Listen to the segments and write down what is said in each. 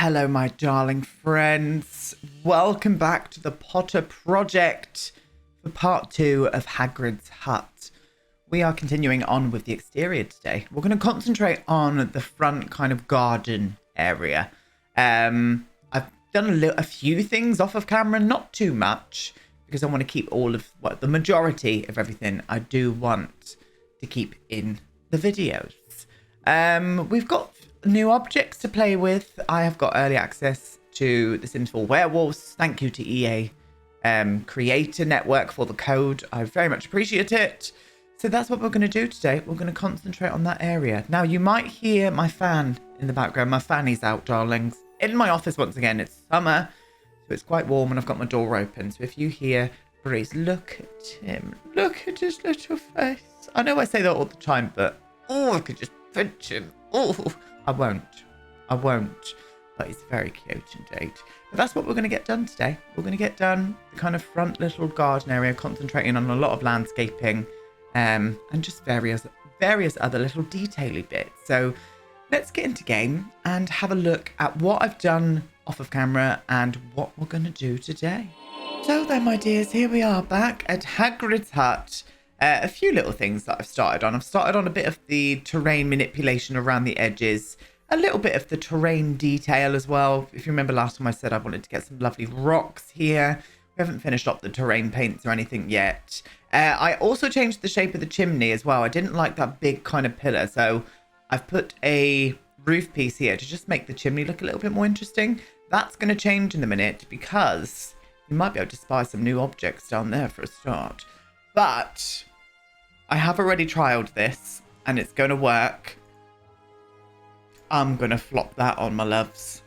Hello, my darling friends. Welcome back to the Potter Project for part 2 of Hagrid's hut. We are continuing on with the exterior today. We're going to concentrate on the front kind of garden area. I've done a few things off of camera, not too much, because I want to keep all of, the majority of everything I do want to keep in the videos. We've got new objects to play with. I have got early access to The Sims 4 Werewolves. Thank you to EA Creator Network for the code. I very much appreciate it. So that's what we're going to do today. We're going to concentrate on that area. Now, you might hear my fan in the background. My fanny's out, darlings. In my office, once again, it's summer, so it's quite warm and I've got my door open. So if you hear Breeze, look at him. Look at his little face. I know I say that all the time, but I could just pinch him. I won't. But he's very cute indeed. But that's what we're going to get done today. We're going to get done the kind of front little garden area, concentrating on a lot of landscaping, and just various other little detaily bits. So let's get into game and have a look at what I've done off of camera and what we're going to do today. So then, my dears, here we are back at Hagrid's hut. A few little things that I've started on. I've started on a bit of the terrain manipulation around the edges, a little bit of the terrain detail as well. If you remember last time I said I wanted to get some lovely rocks here. We haven't finished up the terrain paints or anything yet. I also changed the shape of the chimney as well. I didn't like that big kind of pillar, so I've put a roof piece here to just make the chimney look a little bit more interesting. That's going to change in a minute because you might be able to spy some new objects down there for a start. But I have already trialed this and it's going to work. I'm going to flop that on, my loves.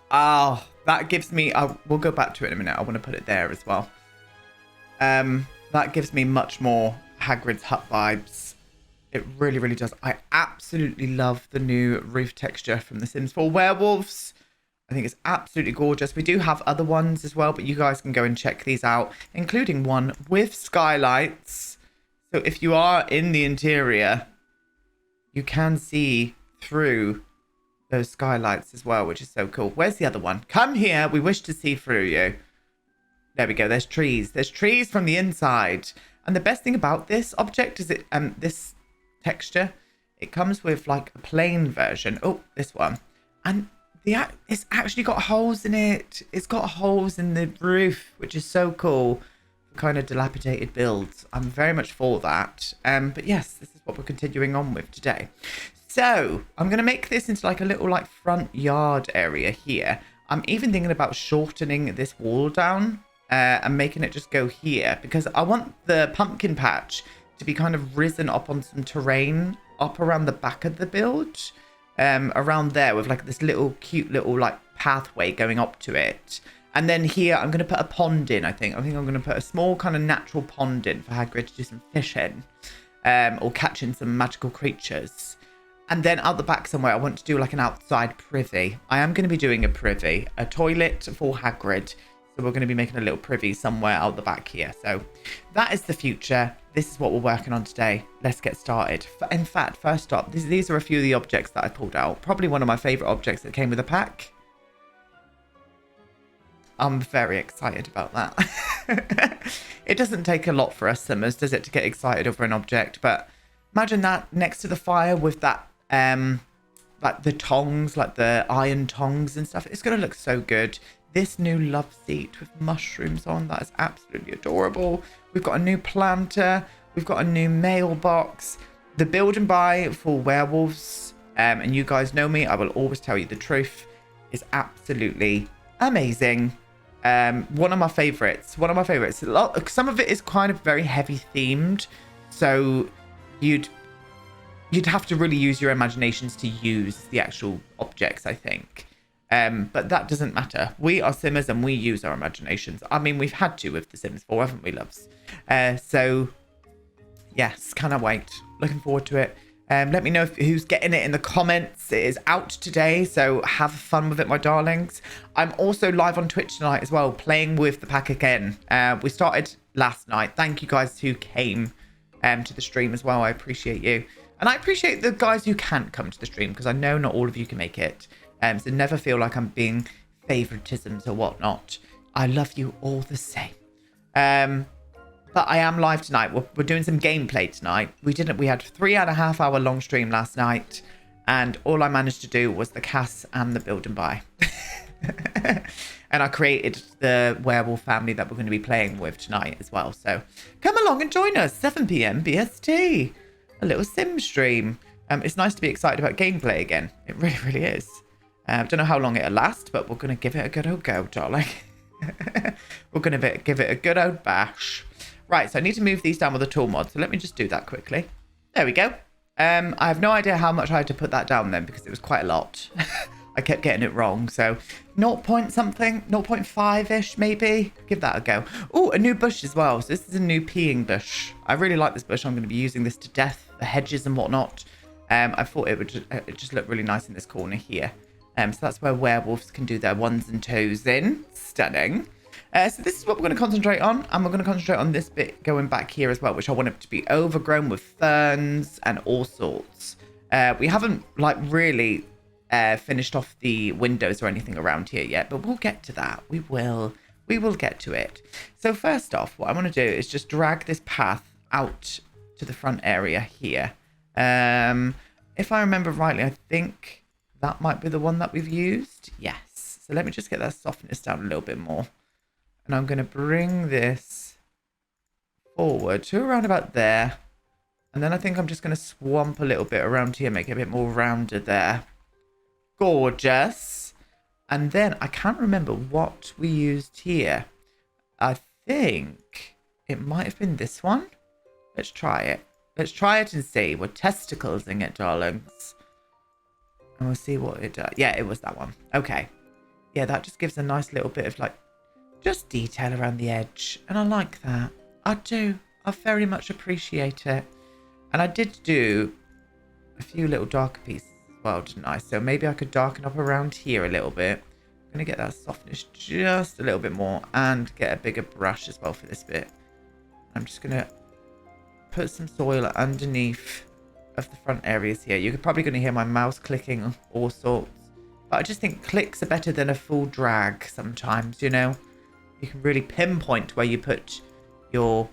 That gives me... we'll go back to it in a minute. I want to put it there as well. That gives me much more Hagrid's hut vibes. It really, really does. I absolutely love the new roof texture from The Sims 4 Werewolves. I think it's absolutely gorgeous. We do have other ones as well, but you guys can go and check these out, including one with skylights. So if you are in the interior, you can see through those skylights as well, which is so cool. Where's the other one? Come here. We wish to see through you. There we go. There's trees. There's trees from the inside. And the best thing about this object is this texture, it comes with like a plain version. Oh, this one. And it's actually got holes in it. It's got holes in the roof, which is so cool for kind of dilapidated builds. I'm very much for that. But yes, this is what we're continuing on with today. So I'm going to make this into like a little like front yard area here. I'm even thinking about shortening this wall down and making it just go here, because I want the pumpkin patch to be kind of risen up on some terrain up around the back of the build. Around there with like this little cute little like pathway going up to it. And then here I'm going to put a pond in, I think I'm going to put a small kind of natural pond in for Hagrid to do some fishing, or catching some magical creatures. And then out the back somewhere I want to do like an outside privy. I am going to be doing a privy, a toilet for Hagrid. So we're going to be making a little privy somewhere out the back here. So that is the future. This is what we're working on today. Let's get started. In fact, first up, these are a few of the objects that I pulled out. Probably one of my favorite objects that came with a pack. I'm very excited about that. It doesn't take a lot for us Simmers, does it, to get excited over an object? But imagine that next to the fire with that, like the tongs, like the iron tongs and stuff. It's going to look so good. This new love seat with mushrooms on, that is absolutely adorable. We've got a new planter. We've got a new mailbox. The build and buy for Werewolves, and you guys know me, I will always tell you the truth, is absolutely amazing. One of my favorites. Some of it is kind of very heavy themed, so you'd have to really use your imaginations to use the actual objects, I think. But that doesn't matter. We are Simmers and we use our imaginations. I mean, we've had to with The Sims 4, haven't we, loves? So, yes, cannot wait. Looking forward to it. Let me know who's getting it in the comments. It is out today, so have fun with it, my darlings. I'm also live on Twitch tonight as well, playing with the pack again. We started last night. Thank you guys who came to the stream as well. I appreciate you. And I appreciate the guys who can't come to the stream, because I know not all of you can make it. So never feel like I'm being favoritisms or whatnot. I love you all the same. But I am live tonight. We're doing some gameplay tonight. We had a 3.5 hour long stream last night, and all I managed to do was the Cass and the build and buy. And I created the werewolf family that we're going to be playing with tonight as well. So come along and join us, 7 p.m. BST. A little sim stream. It's nice to be excited about gameplay again. It really, really is. I don't know how long it'll last, but we're going to give it a good old go, darling. We're going to give it a good old bash. Right, so I need to move these down with the tool mod. So let me just do that quickly. There we go. I have no idea how much I had to put that down then because it was quite a lot. I kept getting it wrong. So 0 point something, 0.5-ish maybe. Give that a go. Oh, a new bush as well. So this is a new peeing bush. I really like this bush. I'm going to be using this to death, the hedges and whatnot. I thought it would just look really nice in this corner here. So that's where werewolves can do their 1s and 2s in. Stunning. So this is what we're going to concentrate on. And we're going to concentrate on this bit going back here as well, which I want it to be overgrown with ferns and all sorts. We haven't like really finished off the windows or anything around here yet, but we'll get to that. We will get to it. So first off, what I want to do is just drag this path out to the front area here. If I remember rightly, I think that might be the one that we've used. Yes. So let me just get that softness down a little bit more. And I'm going to bring this forward to around about there. And then I think I'm just going to swamp a little bit around here, make it a bit more rounded there. Gorgeous. And then I can't remember what we used here. I think it might have been this one. Let's try it. Let's try it and see. We're testiclesing it, darlings. And we'll see what it does. Yeah, it was that one. Okay. Yeah, that just gives a nice little bit of like just detail around the edge. And I like that. I do. I very much appreciate it. And I did do a few little darker pieces as well, didn't I? So maybe I could darken up around here a little bit. I'm going to get that softness just a little bit more and get a bigger brush as well for this bit. I'm just going to put some soil underneath of the front areas here. You're probably going to hear my mouse clicking all sorts. But I just think clicks are better than a full drag sometimes, you know? You can really pinpoint where you put your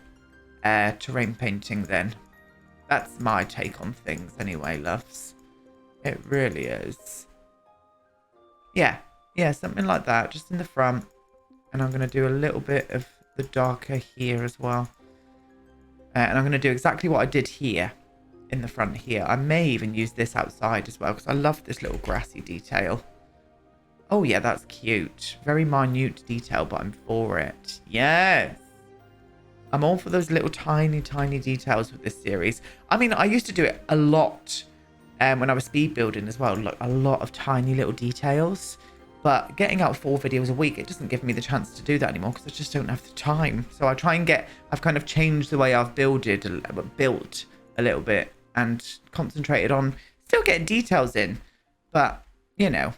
terrain painting then. That's my take on things anyway, loves. It really is. Yeah, something like that, just in the front. And I'm going to do a little bit of the darker here as well. And I'm going to do exactly what I did here in the front here. I may even use this outside as well because I love this little grassy detail. Oh yeah, that's cute. Very minute detail, but I'm for it. Yes. I'm all for those little tiny details with this series. I mean, I used to do it a lot when I was speed building as well. Like a lot of tiny little details. But getting out 4 videos a week, it doesn't give me the chance to do that anymore because I just don't have the time. So I try and I've kind of changed the way I've built a little bit and concentrated on still getting details in. But, you know,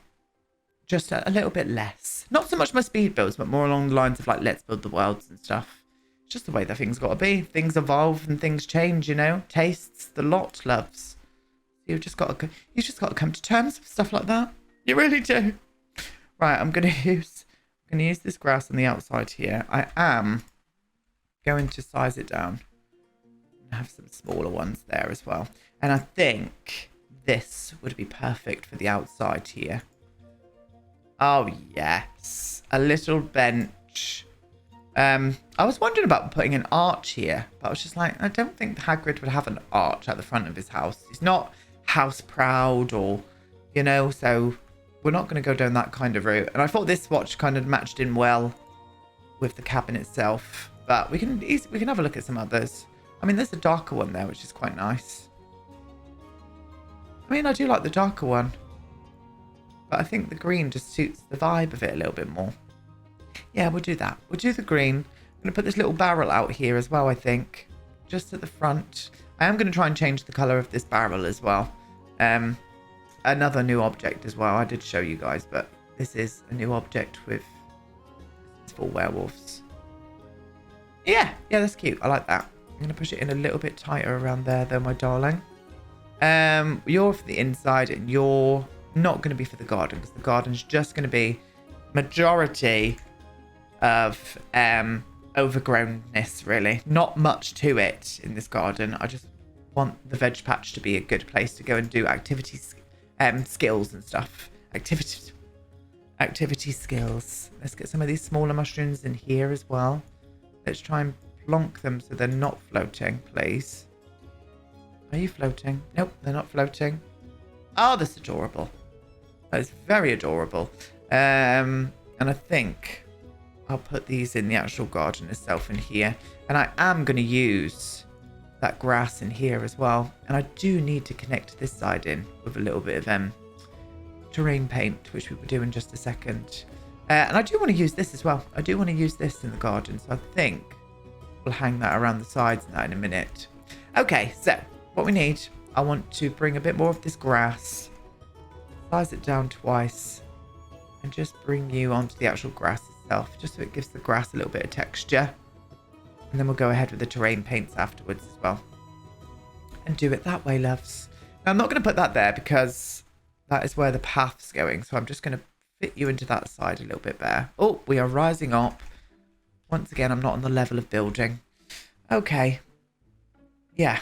just a little bit less. Not so much my speed builds, but more along the lines of like, let's build the worlds and stuff. It's just the way that things got to be. Things evolve and things change, you know. Tastes, the lot, loves. You've just got to come to terms with stuff like that. You really do. Right, I'm gonna use this grass on the outside here. I am going to size it down. I have some smaller ones there as well. And I think this would be perfect for the outside here. Oh yes, a little bench. I was wondering about putting an arch here, but I was just like, I don't think Hagrid would have an arch at the front of his house. He's not house proud or, you know, so we're not going to go down that kind of route. And I thought this swatch kind of matched in well with the cabin itself. But we can have a look at some others. I mean, there's a darker one there, which is quite nice. I mean, I do like the darker one. But I think the green just suits the vibe of it a little bit more. Yeah, we'll do that. We'll do the green. I'm going to put this little barrel out here as well, I think. Just at the front. I am going to try and change the colour of this barrel as well. Another new object as well. I did show you guys, but this is a new object with it's for werewolves. Yeah, that's cute. I like that. I'm going to push it in a little bit tighter around there though, my darling. You're for the inside and you're not going to be for the garden, because the garden's just going to be majority of overgrownness, really. Not much to it in this garden. I just want the veg patch to be a good place to go and do activities, skills and stuff. Activity skills. Let's get some of these smaller mushrooms in here as well. Let's try and plonk them so they're not floating, please. Are you floating? Nope, they're not floating. Oh, that's adorable. That is very adorable. And I think I'll put these in the actual garden itself in here. And I am going to use that grass in here as well. And I do need to connect this side in with a little bit of terrain paint, which we will do in just a second. And I do want to use this as well. I do want to use this in the garden. So I think we'll hang that around the sides now in a minute. Okay, so what we need, I want to bring a bit more of this grass, size it down twice, and just bring you onto the actual grass itself, just so it gives the grass a little bit of texture. And then we'll go ahead with the terrain paints afterwards as well. And do it that way, loves. Now, I'm not going to put that there because that is where the path's going. So I'm just going to fit you into that side a little bit better. Oh, we are rising up. Once again, I'm not on the level of building. Okay. Yeah.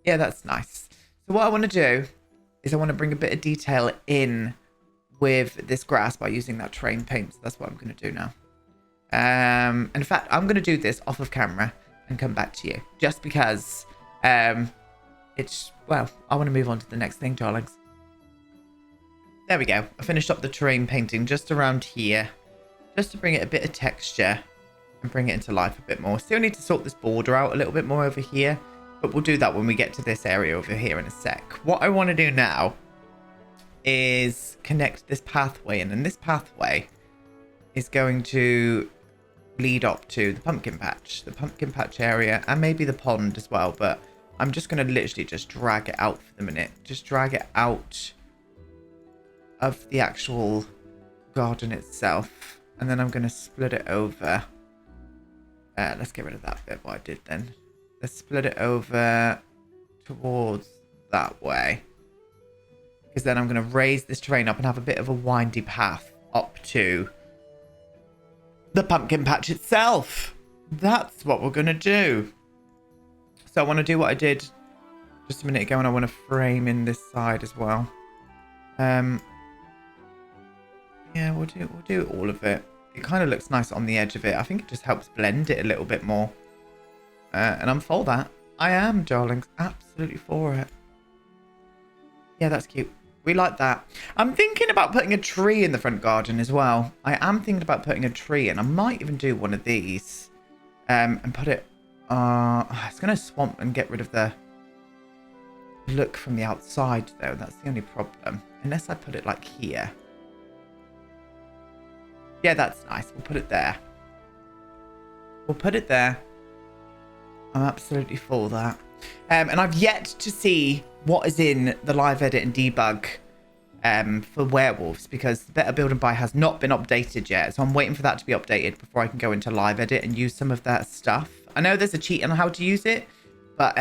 Yeah, that's nice. So what I want to do is I want to bring a bit of detail in with this grass by using that terrain paint. So that's what I'm going to do now. In fact, I'm going to do this off of camera and come back to you. Just because it's, well, I want to move on to the next thing, darlings. There we go. I finished up the terrain painting just around here. Just to bring it a bit of texture and bring it into life a bit more. Still need to sort this border out a little bit more over here. But we'll do that when we get to this area over here in a sec. What I want to do now is connect this pathway in. And this pathway is going to lead up to the pumpkin patch area, and maybe the pond as well. But I'm just going to literally just drag it out for the minute. Just drag it out of the actual garden itself. And then I'm going to split it over. Let's get rid of that bit, what I did then. Let's split it over towards that way. Because then I'm going to raise this terrain up and have a bit of a windy path up to the pumpkin patch itself. That's what we're going to do. So I want to do what I did just a minute ago, and I want to frame in this side as well. Yeah, we'll do all of it. It kind of looks nice on the edge of it. I think it just helps blend it a little bit more. And I'm for that. I am, darlings. Absolutely for it. Yeah, that's cute. We like that. I'm thinking about putting a tree in the front garden as well. I am thinking about putting a tree in. I might even do one of these. And put it... it's going to swamp and get rid of the look from the outside, though. That's the only problem. Unless I put it like here. Yeah, that's nice. We'll put it there. We'll put it there. I'm absolutely for that. And I've yet to see what is in the live edit and debug for werewolves, because Better Build and Buy has not been updated yet. So I'm waiting for that to be updated before I can go into live edit and use some of that stuff. I know there's a cheat on how to use it, but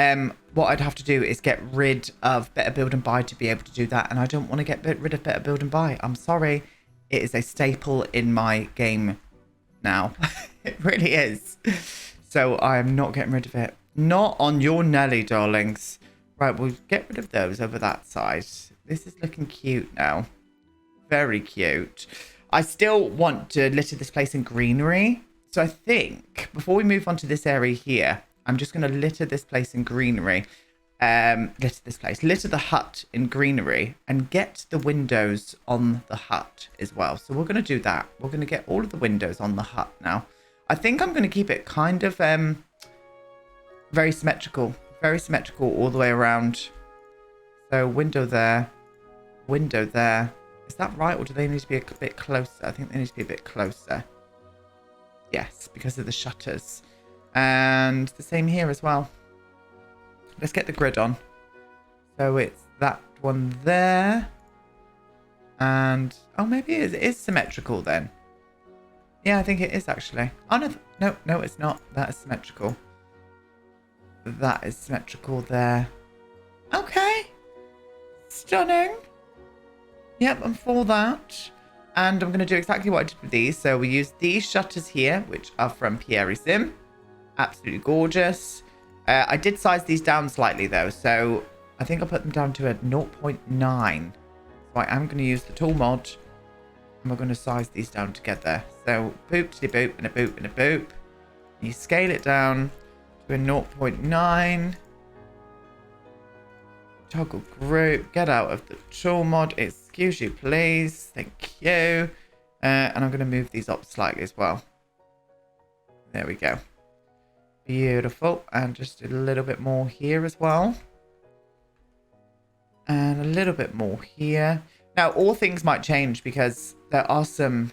what I'd have to do is get rid of Better Build and Buy to be able to do that. And I don't want to get rid of Better Build and Buy. I'm sorry. It is a staple in my game now. It really is. So I am not getting rid of it. Not on your Nelly, darlings. Right, we'll get rid of those over that side. This is looking cute now. Very cute. I still want to litter this place in greenery. So I think before we move on to this area here, I'm just going to litter this place in greenery. Litter the hut in greenery and get the windows on the hut as well. So we're going to do that. We're going to get all of the windows on the hut now. I think I'm going to keep it kind of very symmetrical all the way around. So window there, window there. Is that right, or do they need to be a bit closer? I think they need to be a bit closer. Yes, because of the shutters. And the same here as well. Let's get the grid on. So it's that one there. And, oh, maybe it is symmetrical then. Yeah, I think it is actually. Oh, no, it's not. That is symmetrical. That is symmetrical there. Okay. Stunning. Yep, I'm for that. And I'm going to do exactly what I did with these. So we use these shutters here, which are from Pierre Sim. Absolutely gorgeous. I did size these down slightly though. So I think I'll put them down to a 0.9. So I am going to use the tool mod. And we're going to size these down together. So boop to the boop and a boop and a boop. You scale it down to a 0.9. Toggle group. Get out of the tool mod. Excuse you, please. Thank you. And I'm going to move these up slightly as well. There we go. Beautiful. And just a little bit more here as well. And a little bit more here. Now, all things might change because there are some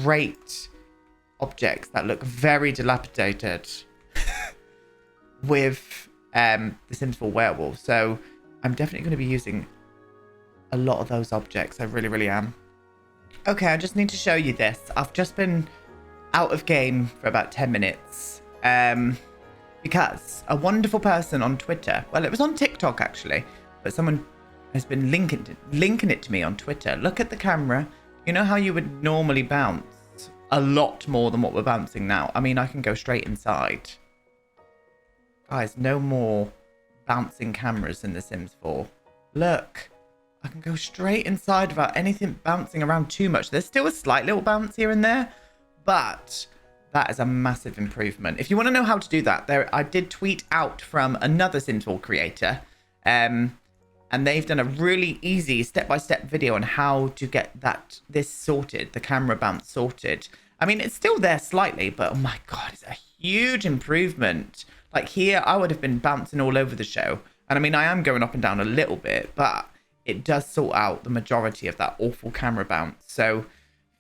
great objects that look very dilapidated with The Sims 4 Werewolves. So I'm definitely going to be using a lot of those objects. I really, really am. Okay, I just need to show you this. I've just been out of game for about 10 minutes. Because a wonderful person on Twitter, well, it was on TikTok actually, but someone has been linking it to me on Twitter. Look at the camera. You know how you would normally bounce a lot more than what we're bouncing now? I mean, I can go straight inside. Guys, no more bouncing cameras in The Sims 4. Look, I can go straight inside without anything bouncing around too much. There's still a slight little bounce here and there, but that is a massive improvement. If you want to know how to do that, I did tweet out from another Sims 4 creator, and they've done a really easy step-by-step video on how to get this sorted, the camera bounce sorted. I mean, it's still there slightly, but oh my God, it's a huge improvement. Like here, I would have been bouncing all over the show. And I mean, I am going up and down a little bit, but it does sort out the majority of that awful camera bounce. So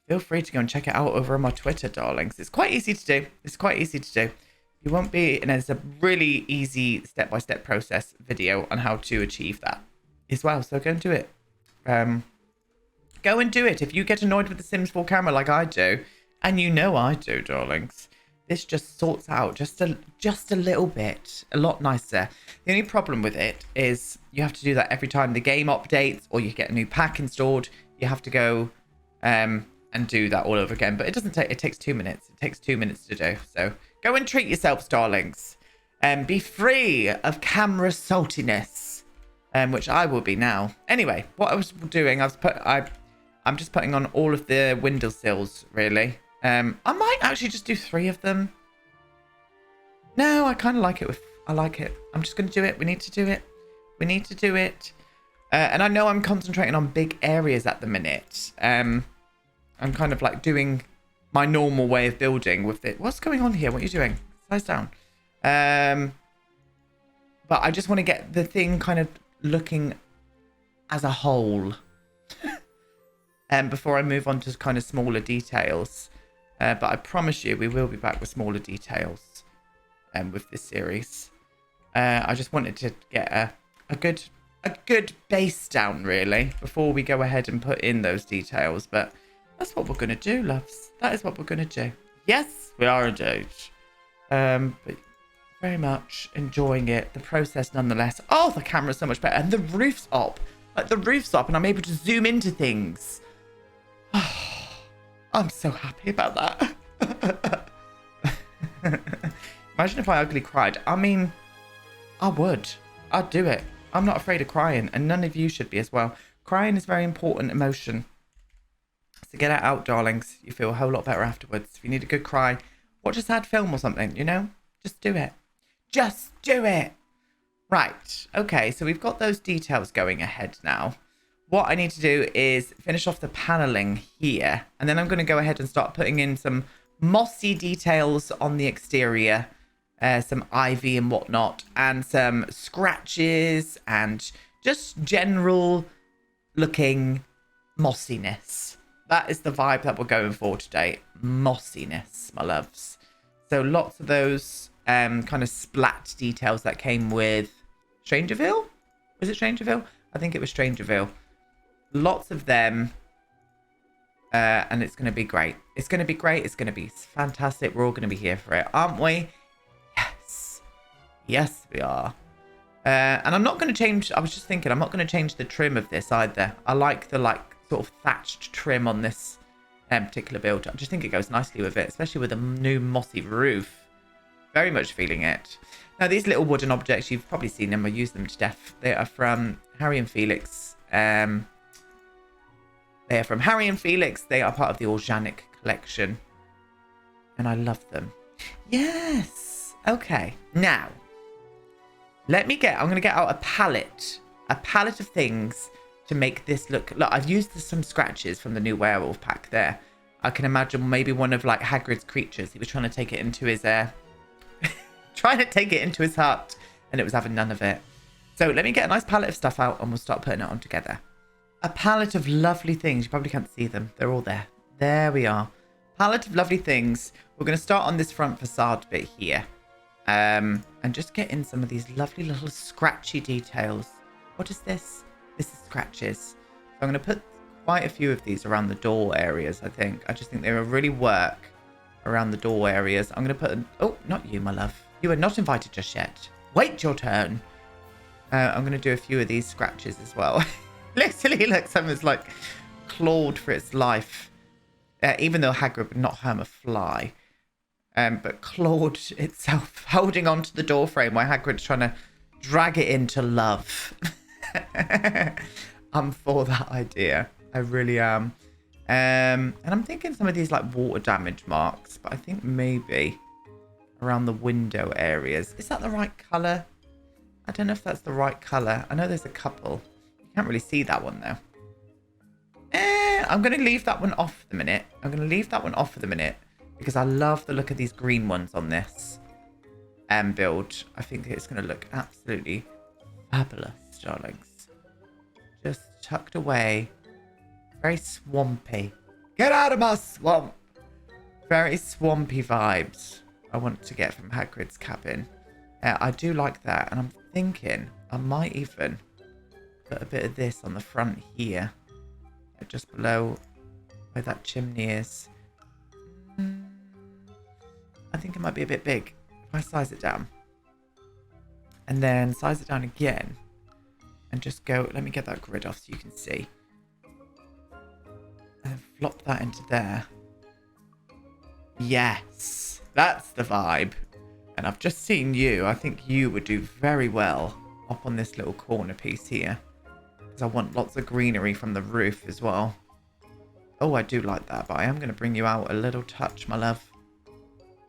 feel free to go and check it out over on my Twitter, darlings. It's quite easy to do. It's quite easy to do. You won't be, and there's a really easy step-by-step process video on how to achieve that as well. So go and do it. Go and do it. If you get annoyed with the Sims 4 camera like I do, and you know I do, darlings, this just sorts out just a little bit, a lot nicer. The only problem with it is you have to do that every time the game updates or you get a new pack installed. You have to go and do that all over again. But it doesn't take, it takes 2 minutes. It takes 2 minutes to do. So go and treat yourselves, darlings. And be free of camera saltiness, which I will be now. Anyway, what I was doing, I'm just putting on all of the windowsills, really. I might actually just do 3 of them. No, I kind of like it. I like it. I'm just going to do it. We need to do it. We need to do it. And I know I'm concentrating on big areas at the minute. I'm kind of like doing my normal way of building with it. What's going on here? What are you doing? Size down. But I just want to get the thing kind of looking as a whole. Before I move on to kind of smaller details. But I promise you, we will be back with smaller details with this series. I just wanted to get a good base down, really, before we go ahead and put in those details. But that's what we're going to do, loves. That is what we're going to do. Yes, we are indeed. But very much enjoying it. The process, nonetheless. Oh, the camera's so much better. And the roof's up. Like, the roof's up, and I'm able to zoom into things. Oh. I'm so happy about that. Imagine if I ugly cried. I mean, I would. I'd do it. I'm not afraid of crying, and none of you should be as well. Crying is a very important emotion. So get it out, darlings. You feel a whole lot better afterwards. If you need a good cry, watch a sad film or something, you know? Just do it. Just do it. Right. Okay, so we've got those details going ahead now. What I need to do is finish off the paneling here. And then I'm going to go ahead and start putting in some mossy details on the exterior. Some ivy and whatnot. And some scratches and just general looking mossiness. That is the vibe that we're going for today. Mossiness, my loves. So lots of those kind of splat details that came with Strangerville? Was it Strangerville? I think it was Strangerville. Lots of them, and it's going to be great. It's going to be great. It's going to be fantastic. We're all going to be here for it, aren't we? Yes. Yes, we are. And I'm not going to change. I was just thinking, I'm not going to change the trim of this either. I like the sort of thatched trim on this particular build. I just think it goes nicely with it, especially with a new mossy roof. Very much feeling it. Now, these little wooden objects, you've probably seen them. I use them to death. They are from Harry and Felix. They are from Harry and Felix. They are part of the Organic collection. And I love them. Yes. Okay. Now, I'm going to get out a palette. A palette of things to make this look. Look, I've used some scratches from the new werewolf pack there. I can imagine maybe one of like Hagrid's creatures. He was trying to take it into his hut, and it was having none of it. So let me get a nice palette of stuff out and we'll start putting it on together. A palette of lovely things. You probably can't see them. They're all there. There we are. Palette of lovely things. We're going to start on this front facade bit here. And just get in some of these lovely little scratchy details. What is this? This is scratches. So I'm going to put quite a few of these around the door areas, I think. I just think they will really work around the door areas. I'm going to put... Oh, not you, my love. You are not invited just yet. Wait your turn. I'm going to do a few of these scratches as well. Literally, like something's like clawed for its life. Even though Hagrid would not harm a fly. But clawed itself, holding onto the door frame while Hagrid's trying to drag it into love. I'm for that idea. I really am. And I'm thinking some of these like water damage marks, but I think maybe around the window areas. Is that the right colour? I don't know if that's the right colour. I know there's a couple. You can't really see that one though. I'm going to leave that one off for the minute. Because I love the look of these green ones on this build. I think it's going to look absolutely fabulous, darlings. Just tucked away. Very swampy. Get out of my swamp! Very swampy vibes I want to get from Hagrid's cabin. I do like that. And I'm thinking I might even put a bit of this on the front here. Just below where that chimney is. I think it might be a bit big. If I size it down. And then size it down again. And just go... Let me get that grid off so you can see. And then flop that into there. Yes. That's the vibe. And I've just seen you. I think you would do very well up on this little corner piece here. Because I want lots of greenery from the roof as well. Oh, I do like that. But I am going to bring you out a little touch, my love.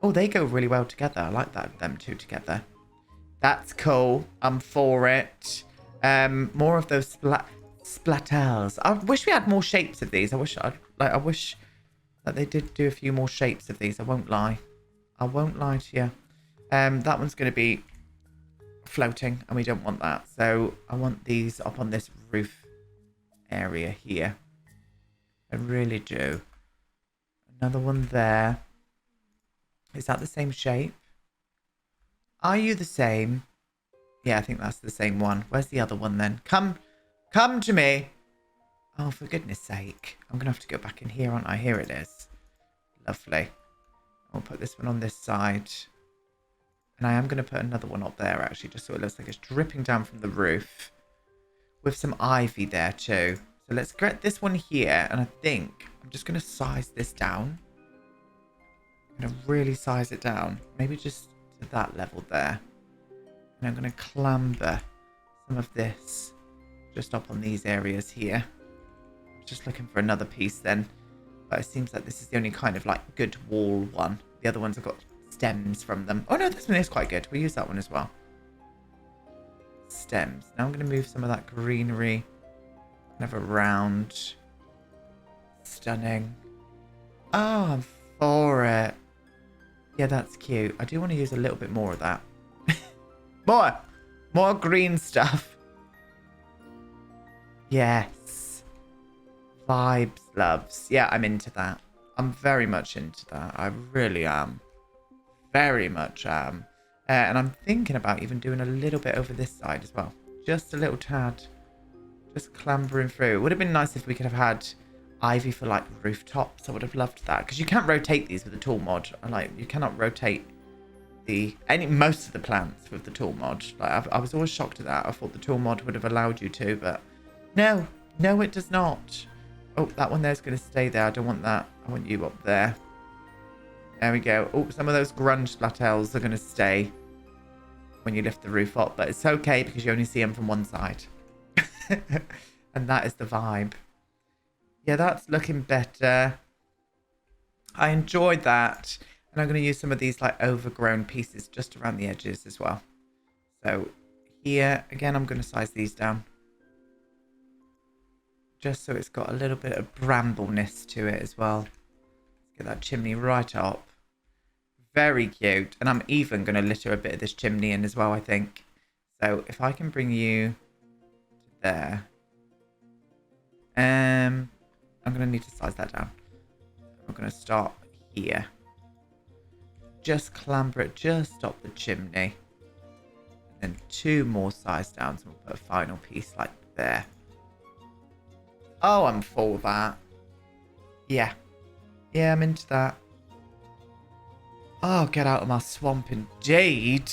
Oh, they go really well together. I like that, them two together. That's cool. I'm for it. More of those splatters. I wish we had more shapes of these. I wish that they did do a few more shapes of these. I won't lie. I won't lie to you. That one's going to be floating, and we don't want that. So I want these up on this roof area here. I really do. Another one there. Is that the same shape? Are you the same? Yeah, I think that's the same one. Where's the other one then? Come to me. Oh, for goodness sake. I'm going to have to go back in here, aren't I? Here it is. Lovely. I'll put this one on this side. And I am going to put another one up there, actually, just so it looks like it's dripping down from the roof. With some ivy there, too. So let's get this one here. And I think I'm just going to size this down. I'm going to really size it down. Maybe just to that level there. And I'm going to clamber some of this just up on these areas here. I'm just looking for another piece then. But it seems like this is the only kind of like good wall one. The other ones have got stems from them. Oh no, this one is quite good. We'll use that one as well. Stems. Now I'm going to move some of that greenery kind of around. Stunning. Oh, I'm for it. Yeah, that's cute. I do want to use a little bit more of that. More green stuff. Yes. Vibes, loves. Yeah, I'm into that. I'm very much into that. I really am. Very much am. And I'm thinking about even doing a little bit over this side as well. Just a little tad. Just clambering through. It would have been nice if we could have had ivy for like rooftops. I would have loved that. Because you can't rotate these with the tool mod. You cannot rotate most of the plants with the tool mod. I was always shocked at that. I thought the tool mod would have allowed you to, but no, it does not. Oh, that one there's going to stay there. I don't want that. I want you up there. There we go. Oh, some of those grunge splatels are going to stay when you lift the roof up. But it's okay because you only see them from one side. And that is the vibe. Yeah, that's looking better. I enjoyed that. And I'm going to use some of these like overgrown pieces just around the edges as well. So here, again, I'm going to size these down. Just so it's got a little bit of brambleness to it as well. Let's get that chimney right up. Very cute. And I'm even going to litter a bit of this chimney in as well, I think. So if I can bring you to there. I'm going to need to size that down. We're going to start here. Just clamber it just up the chimney. And then 2 more size downs. And we'll put a final piece like there. Oh, I'm for that. Yeah. Yeah, I'm into that. Oh, get out of my swamp indeed.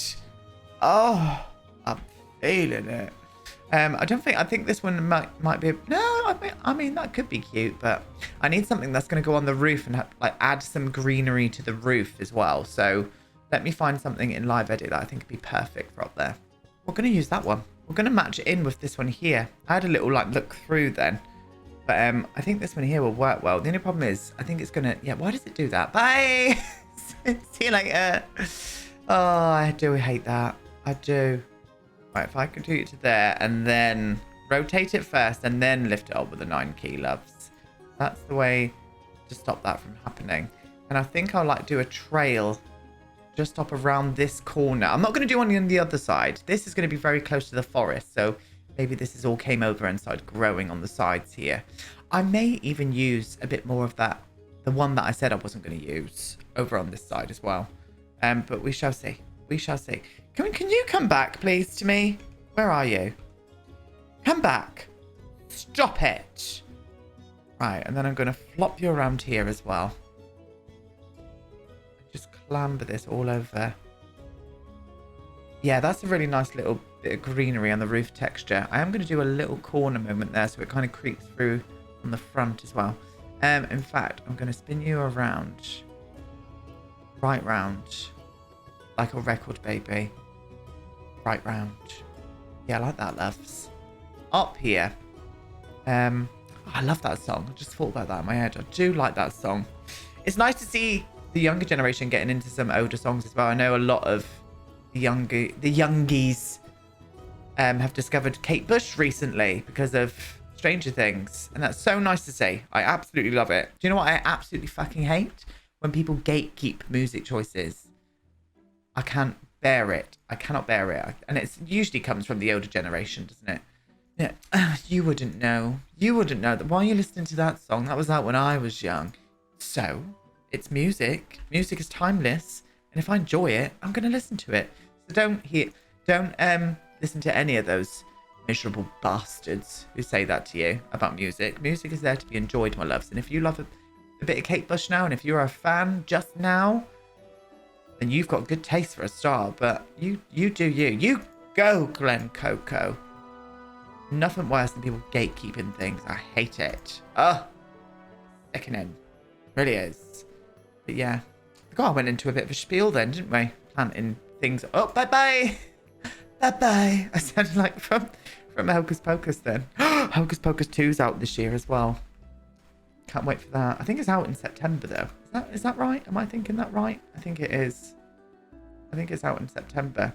Oh, I'm feeling it. I think this one might be, no, I mean, that could be cute, but I need something that's going to go on the roof and like add some greenery to the roof as well. So let me find something in Live Edit that I think would be perfect for up there. We're going to use that one. We're going to match it in with this one here. I had a little like look through then. But I think this one here will work well. The only problem is, I think it's going to... Yeah, why does it do that? Bye! See you later. Oh, I do hate that. I do. Right, if I can do it to there and then rotate it first and then lift it up with the 9 key loves. That's the way to stop that from happening. And I think I'll like do a trail just up around this corner. I'm not going to do one on the other side. This is going to be very close to the forest, so... Maybe this is all came over and started growing on the sides here. I may even use a bit more of that, the one that I said I wasn't going to use, over on this side as well. But we shall see. We shall see. Can you come back, please, to me? Where are you? Come back. Stop it. Right, and then I'm going to flop you around here as well. Just clamber this all over. Yeah, that's a really nice little bit of greenery on the roof texture. I am going to do a little corner moment there so it kind of creeps through on the front as well. In fact, I'm going to spin you around. Right round. Like a record, baby. Right round. Yeah, I like that, loves. Up here. I love that song. I just thought about that in my head. I do like that song. It's nice to see the younger generation getting into some older songs as well. I know a lot of the youngies have discovered Kate Bush recently because of Stranger Things, and that's so nice to see. I absolutely love it. Do you know what I absolutely fucking hate? When people gatekeep music choices. I can't bear it. I cannot bear it. And it usually comes from the older generation, doesn't it? Yeah. You wouldn't know. You wouldn't know that. Why are you listening to that song? That was out when I was young. So it's music. Music is timeless, and if I enjoy it, I'm going to listen to it. So don't listen to any of those miserable bastards who say that to you about music. Music is there to be enjoyed, my loves. And if you love a bit of Kate Bush now, and if you're a fan just now, then you've got good taste for a star. But you do you. You go, Glen Coco. Nothing worse than people gatekeeping things. I hate it. Ugh. Sickening. Really is. But yeah. God, I went into a bit of a spiel then, didn't we? Planting things. Oh, bye-bye. Bye-bye. I sounded like from Hocus Pocus then. Hocus Pocus 2's out this year as well. Can't wait for that. I think it's out in September though. Is that right? Am I thinking that right? I think it is. I think it's out in September.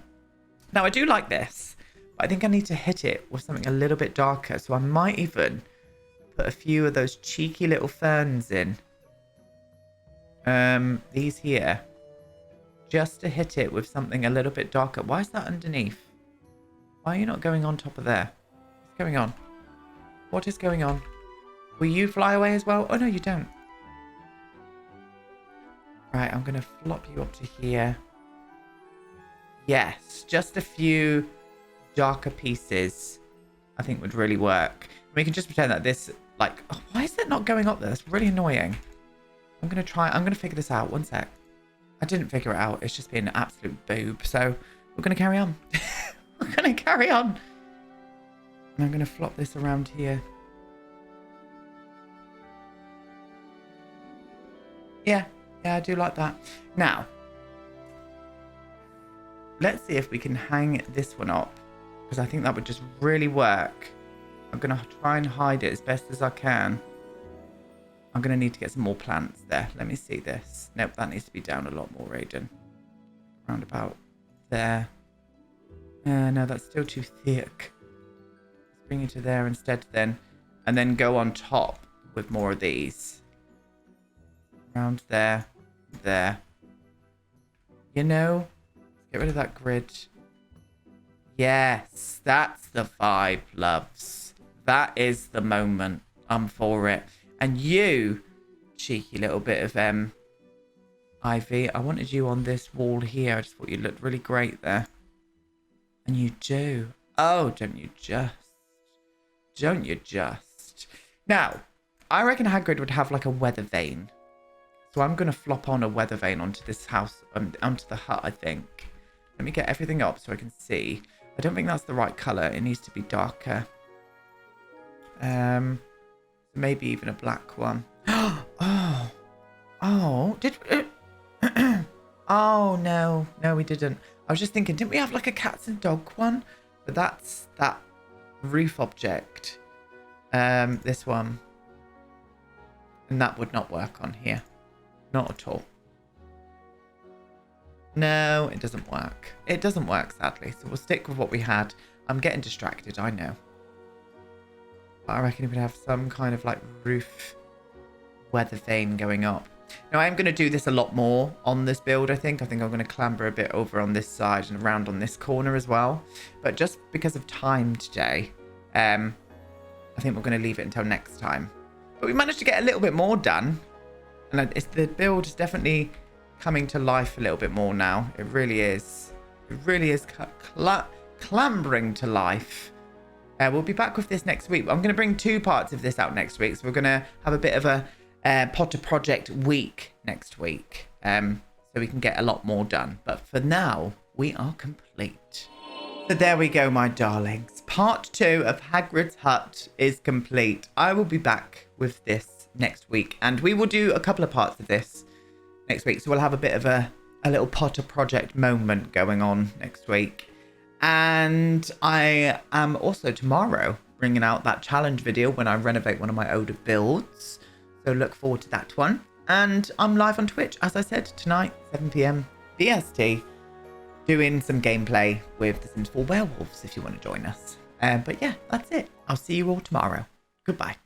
Now, I do like this, but I think I need to hit it with something a little bit darker. So I might even put a few of those cheeky little ferns in. These here. Just to hit it with something a little bit darker. Why is that underneath? Why are you not going on top of there? What's going on? What is going on? Will you fly away as well? Oh, no, you don't. Right, I'm going to flop you up to here. Yes, just a few darker pieces I think would really work. We can just pretend that this, like... Oh, why is it not going up there? That's really annoying. I'm going to figure this out. One sec. I didn't figure it out. It's just been an absolute boob. So we're going to carry on. We're going to carry on. And I'm going to flop this around here. Yeah, I do like that. Now, let's see if we can hang this one up, because I think that would just really work. I'm going to try and hide it as best as I can. I'm going to need to get some more plants there. Let me see this. Nope, that needs to be down a lot more, Raiden. Round about there. No, that's still too thick. Let's bring it to there instead then. And then go on top with more of these. Around there. There. You know, get rid of that grid. Yes, that's the vibe, loves. That is the moment. I'm for it. And you, cheeky little bit of ivy, I wanted you on this wall here. I just thought you looked really great there. And you do. Oh, don't you just. Don't you just. Now, I reckon Hagrid would have like a weather vane. So I'm going to flop on a weather vane onto this house, onto the hut, I think. Let me get everything up so I can see. I don't think that's the right colour. It needs to be darker. Maybe even a black one. Oh, did oh no, we didn't. I was just thinking, didn't we have like a cats and dog one? But that's that roof object. This one, and that would not work on here, not at all. No, it doesn't work. It doesn't work, sadly. So we'll stick with what we had. I'm getting distracted, I know. But I reckon it would have some kind of like roof weather vane going up. Now, I'm going to do this a lot more on this build, I think. I'm going to clamber a bit over on this side and around on this corner as well. But just because of time today, I think we're going to leave it until next time. But we managed to get a little bit more done. And the build is definitely coming to life a little bit more now. It really is. It really is clambering to life. We'll be back with this next week. I'm going to bring 2 parts of this out next week. So we're going to have a bit of a Potter Project week next week. So we can get a lot more done. But for now, we are complete. So there we go, my darlings. Part 2 of Hagrid's Hut is complete. I will be back with this next week. And we will do a couple of parts of this next week. So we'll have a bit of a little Potter Project moment going on next week. And I am also tomorrow bringing out that challenge video when I renovate one of my older builds. So look forward to that one. And I'm live on Twitch, as I said, tonight, 7 p.m. BST, doing some gameplay with The Sims 4 Werewolves if you want to join us. But yeah, that's it. I'll see you all tomorrow. Goodbye.